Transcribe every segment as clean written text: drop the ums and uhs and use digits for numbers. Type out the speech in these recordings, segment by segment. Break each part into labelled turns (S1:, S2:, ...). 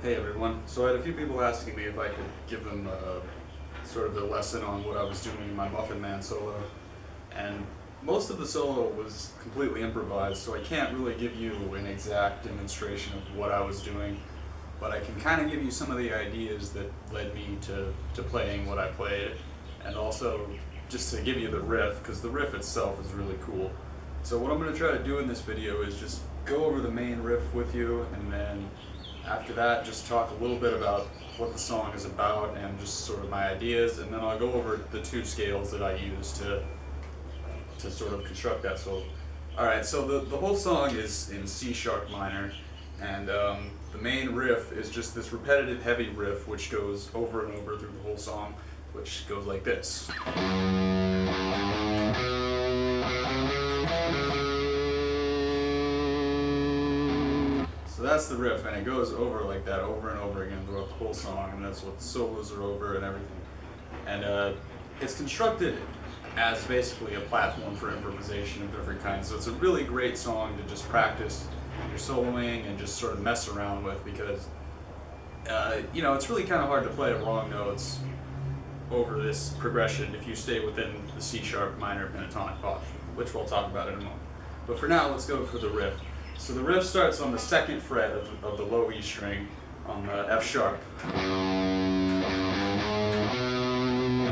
S1: Hey everyone. So I had a few people asking me if I could give them sort of a lesson on what I was doing in my Muffin Man solo. And most of the solo was completely improvised, so I can't really give you an exact demonstration of what I was doing, but I can kind of give you some of the ideas that led me to playing what I played, and also just to give you the riff, because the riff itself is really cool. So what I'm going to try to do in this video is just go over the main riff with you, and then after that just talk a little bit about what the song is about and just sort of my ideas, and then I'll go over the two scales that I use to sort of construct that solo. Alright, so the whole song is in C sharp minor, and the main riff is just this repetitive heavy riff which goes over and over through the whole song, which goes like this. So that's the riff, and it goes over like that over and over again throughout the whole song, and that's what the solos are over and everything. And it's constructed as basically a platform for improvisation of different kinds, so it's a really great song to just practice your soloing and just sort of mess around with, because it's really kind of hard to play wrong notes over this progression if you stay within the C sharp minor pentatonic posture, which we'll talk about in a moment. But for now, let's go for the riff. So the riff starts on the second fret of the low E string on the F sharp. And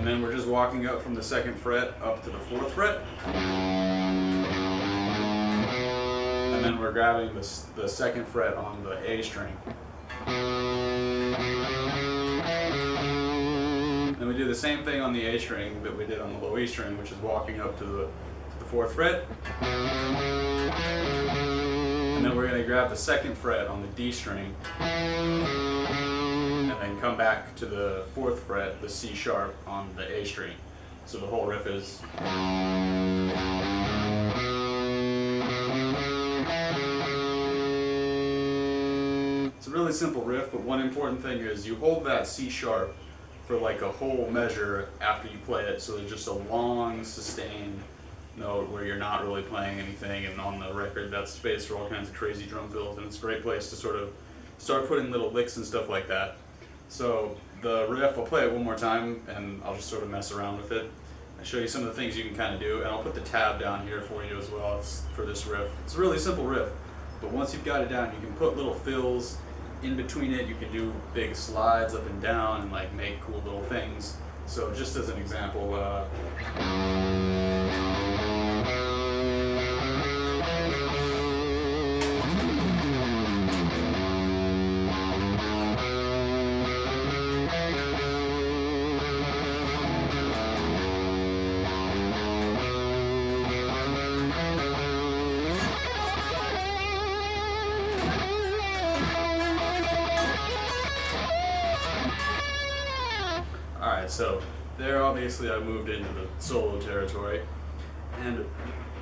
S1: then we're just walking up from the second fret up to the fourth fret. And then we're grabbing the second fret on the A string. Then we do the same thing on the A string that we did on the low E string, which is walking up to the fourth fret. And then we're going to grab the second fret on the D string, and then come back to the fourth fret, the C sharp, on the A string. So the whole riff is. It's a really simple riff, but one important thing is you hold that C sharp for like a whole measure after you play it, so there's just a long, sustained note where you're not really playing anything, and on the record that's space for all kinds of crazy drum fills, and it's a great place to sort of start putting little licks and stuff like that. So the riff, I'll play it one more time and I'll just sort of mess around with it. I'll show you some of the things you can kind of do, and I'll put the tab down here for you as well for this riff. It's a really simple riff, but once you've got it down, you can put little fills in between it. You can do big slides up and down and like make cool little things. So just as an example, Alright, so there obviously I moved into the solo territory, and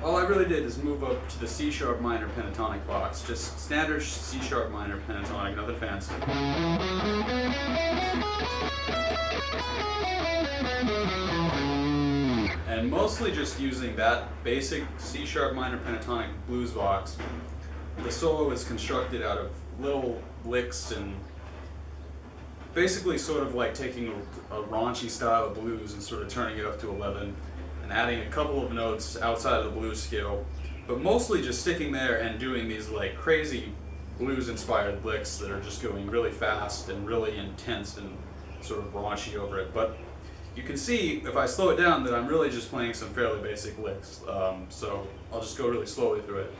S1: all I really did is move up to the C sharp minor pentatonic box, just standard C sharp minor pentatonic, nothing fancy. And mostly just using that basic C sharp minor pentatonic blues box. The solo is constructed out of little licks and basically sort of like taking a raunchy style of blues and sort of turning it up to 11 and adding a couple of notes outside of the blues scale, but mostly just sticking there and doing these like crazy blues inspired licks that are just going really fast and really intense and sort of raunchy over it. But you can see if I slow it down that I'm really just playing some fairly basic licks, so I'll just go really slowly through it.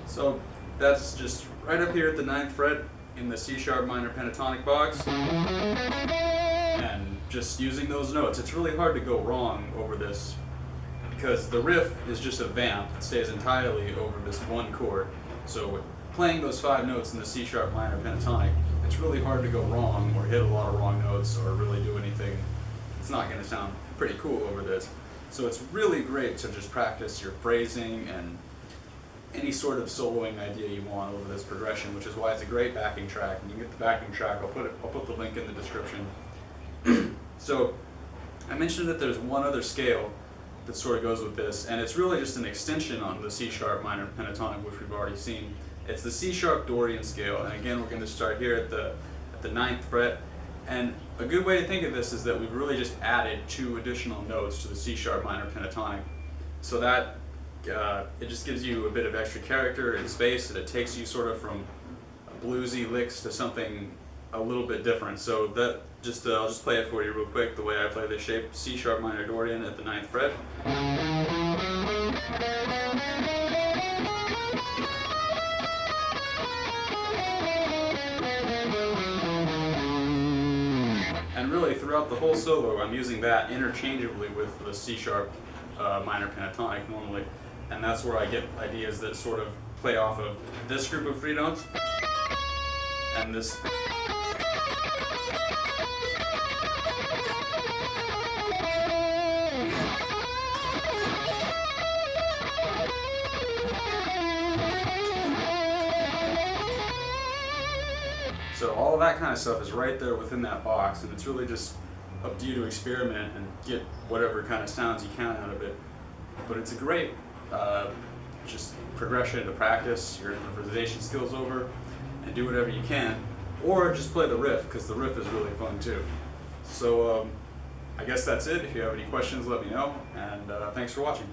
S1: So that's just right up here at the 9th fret in the C sharp minor pentatonic box, and just using those notes. It's really hard to go wrong over this because the riff is just a vamp that stays entirely over this one chord. So playing those 5 notes in the C sharp minor pentatonic, it's really hard to go wrong or hit a lot of wrong notes or really do anything. It's not going to sound pretty cool over this. So it's really great to just practice your phrasing and any sort of soloing idea you want over this progression, which is why it's a great backing track. And you can get the backing track, I'll put the link in the description. So I mentioned that there's one other scale that sort of goes with this, and it's really just an extension on the C sharp minor pentatonic, which we've already seen. It's the C sharp gordian scale, and again we're going to start here at the 9th fret. And a good way to think of this is that we've really just added 2 additional notes to the C sharp minor pentatonic, so that it just gives you a bit of extra character and space, and it takes you sort of from bluesy licks to something a little bit different. So that I'll just play it for you real quick, the way I play this shape: C sharp minor gordian at the 9th fret. And really throughout the whole solo I'm using that interchangeably with the C sharp minor pentatonic normally, and that's where I get ideas that sort of play off of this group of 3 notes and this. So all of that kind of stuff is right there within that box, and it's really just up to you to experiment and get whatever kind of sounds you can out of it. But it's a great just progression to practice your improvisation skills over and do whatever you can, or just play the riff, because the riff is really fun too. So I guess that's it. If you have any questions, let me know, and thanks for watching.